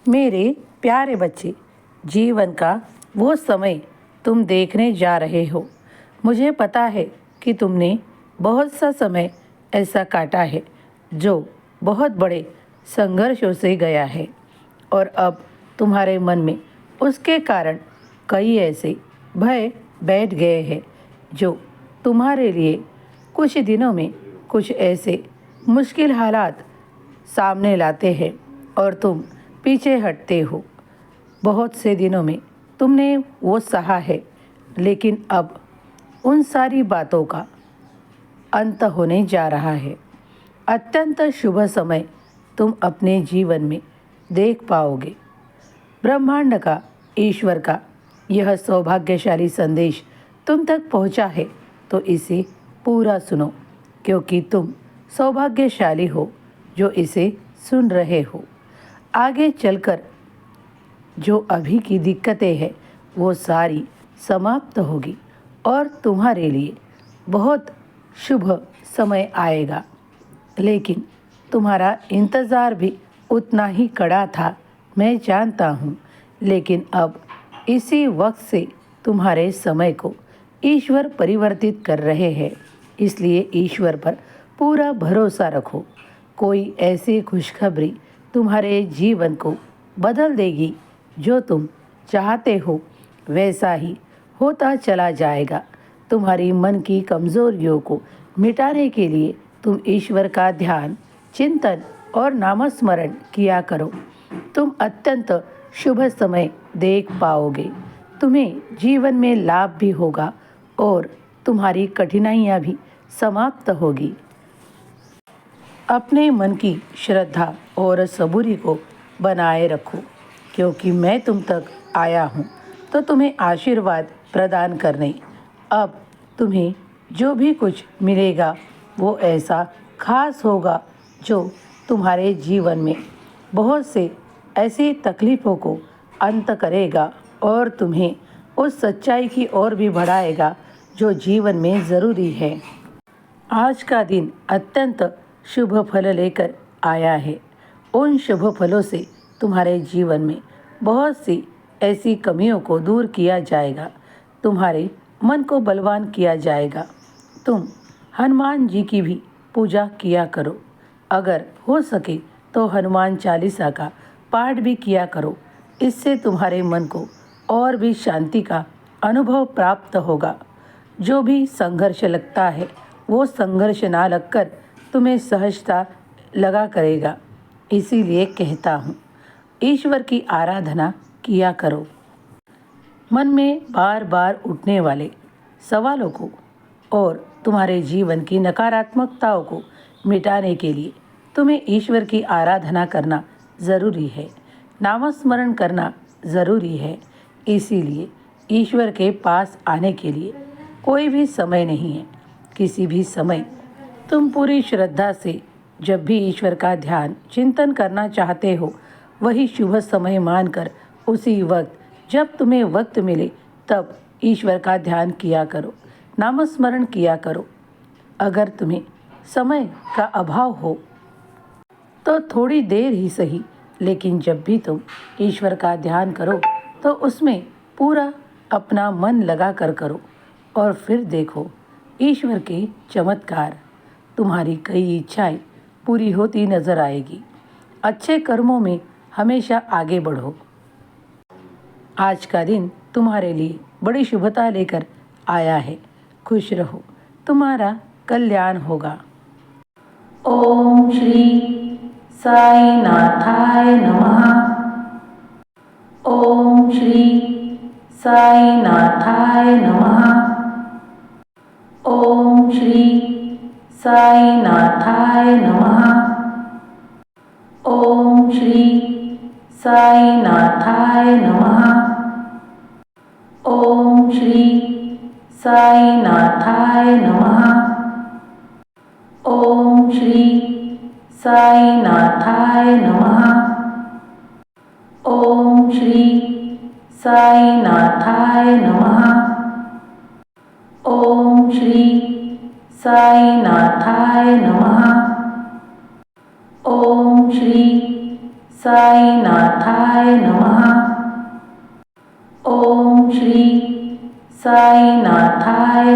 मेरे प्यारे बच्चे, जीवन का वो समय तुम देखने जा रहे हो। मुझे पता है कि तुमने बहुत सा समय ऐसा काटा है जो बहुत बड़े संघर्षों से गया है, और अब तुम्हारे मन में उसके कारण कई ऐसे भय बैठ गए हैं जो तुम्हारे लिए कुछ दिनों में कुछ ऐसे मुश्किल हालात सामने लाते हैं और तुम पीछे हटते हो। बहुत से दिनों में तुमने वो सहा है, लेकिन अब उन सारी बातों का अंत होने जा रहा है। अत्यंत शुभ समय तुम अपने जीवन में देख पाओगे। ब्रह्मांड का, ईश्वर का यह सौभाग्यशाली संदेश तुम तक पहुंचा है, तो इसे पूरा सुनो, क्योंकि तुम सौभाग्यशाली हो जो इसे सुन रहे हो। आगे चलकर जो अभी की दिक्कतें हैं वो सारी समाप्त होगी और तुम्हारे लिए बहुत शुभ समय आएगा। लेकिन तुम्हारा इंतज़ार भी उतना ही कड़ा था, मैं जानता हूँ। लेकिन अब इसी वक्त से तुम्हारे समय को ईश्वर परिवर्तित कर रहे हैं, इसलिए ईश्वर पर पूरा भरोसा रखो। कोई ऐसी खुशखबरी तुम्हारे जीवन को बदल देगी। जो तुम चाहते हो वैसा ही होता चला जाएगा। तुम्हारी मन की कमज़ोरियों को मिटाने के लिए तुम ईश्वर का ध्यान, चिंतन और नामस्मरण किया करो। तुम अत्यंत शुभ समय देख पाओगे। तुम्हें जीवन में लाभ भी होगा और तुम्हारी कठिनाइयाँ भी समाप्त होगी। अपने मन की श्रद्धा और सबूरी को बनाए रखो, क्योंकि मैं तुम तक आया हूँ तो तुम्हें आशीर्वाद प्रदान करने। अब तुम्हें जो भी कुछ मिलेगा वो ऐसा खास होगा जो तुम्हारे जीवन में बहुत से ऐसी तकलीफ़ों को अंत करेगा और तुम्हें उस सच्चाई की ओर भी बढ़ाएगा जो जीवन में ज़रूरी है। आज का दिन अत्यंत शुभ फल लेकर आया है। उन शुभ फलों से तुम्हारे जीवन में बहुत सी ऐसी कमियों को दूर किया जाएगा। तुम्हारे मन को बलवान किया जाएगा। तुम हनुमान जी की भी पूजा किया करो। अगर हो सके तो हनुमान चालीसा का पाठ भी किया करो। इससे तुम्हारे मन को और भी शांति का अनुभव प्राप्त होगा। जो भी संघर्ष लगता है वो संघर्ष ना लगकर तुम्हें सहजता लगा करेगा। इसीलिए कहता हूँ, ईश्वर की आराधना किया करो। मन में बार बार उठने वाले सवालों को और तुम्हारे जीवन की नकारात्मकताओं को मिटाने के लिए तुम्हें ईश्वर की आराधना करना ज़रूरी है। नामस्मरण करना ज़रूरी है। इसीलिए ईश्वर के पास आने के लिए कोई भी समय नहीं है। किसी भी समय तुम पूरी श्रद्धा से जब भी ईश्वर का ध्यान, चिंतन करना चाहते हो, वही शुभ समय मानकर उसी वक्त जब तुम्हें वक्त मिले तब ईश्वर का ध्यान किया करो, नामस्मरण किया करो। अगर तुम्हें समय का अभाव हो तो थोड़ी देर ही सही, लेकिन जब भी तुम ईश्वर का ध्यान करो तो उसमें पूरा अपना मन लगा कर करो और फिर देखो ईश्वर के चमत्कार। तुम्हारी कई इच्छाएं पूरी होती नजर आएगी। अच्छे कर्मों में हमेशा आगे बढ़ो। आज का दिन तुम्हारे लिए बड़ी शुभता लेकर आया है। खुश रहो, तुम्हारा कल्याण होगा। ओम श्री साई नाथाय नमः। ओम श्री साई नाथाय नमः। ओम श्री साई नाथाय नमः। ओम श्री साई नाथाय नमः। ओम श्री साई नाथाय नमः। ओम श्री साई नाथाय नमः। ओम श्री साई नाथाय नमः। ओम श्री साई नाथाय नमः। ओम श्री साईनाथाय नमः. ओम श्री साईनाथाय